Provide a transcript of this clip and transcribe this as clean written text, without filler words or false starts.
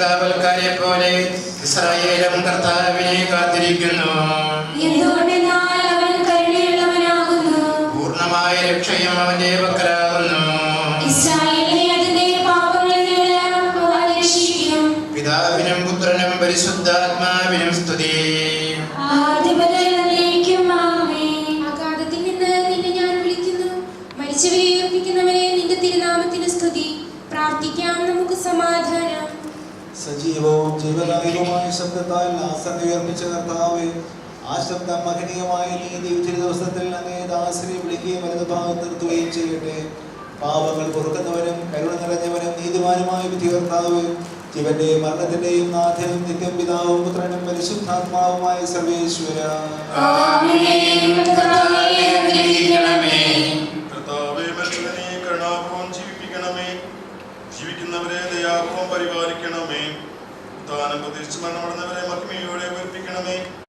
കാവൽക്കാരെ പോലെ ഇസ്രായേലും കർത്താവിനെ കാത്തിരിക്കുന്നു. പൂർണ്ണമായ രക്ഷയും അവന്റെ പക്കലാകുന്നു. പിതാവിനും പുത്രനും പരിശുദ്ധാത്മാവിനും സ്തുതി. അഗാധത്തിൽ നിന്ന് നിന്നെ ഞാൻ വിളിക്കുന്നു. മരിച്ചവരെ ഉയർപ്പിക്കുന്നവരെ നിന്റെ തിരുനാമത്തിന് സ്തുതി. പ്രാർത്ഥിക്കാം, നമുക്ക് സമാധാനം. സജീവവും ജീവനായകവുമായ ശബ്ദത്താൽ ലാസർ ഉയർപ്പിച്ച കർത്താവേ, ആ ശബ്ദം മഹനീയമായ നീതി ഉച്ചിത ദിവസത്തിൽ അങ്ങേ ദാസരെ വിളിക്കുകയും വലത് ഭാഗത്ത് നിർത്തുകയും ചെയ്യട്ടെ. പാപങ്ങൾ പൊറുക്കുന്നവനും കരുണ നിറഞ്ഞവനും നീതിമാനുമായ വിധി കർത്താവേ, ജീവന്റെയും മരണത്തിന്റെയും നാഥനും നിത്യം പിതാവും പുത്രനും പരിശുദ്ധാത്മാവുമായ സർവേശ്വര. ജീവിക്കുന്നവരെ ദയാപൂർവം പരിപാലിക്കണമേ. ഉത്ഥാനം പ്രതീക്ഷിച്ച് മരണമടഞ്ഞവരെ മഹിമയോടെ ഉയർപ്പിക്കണമേ.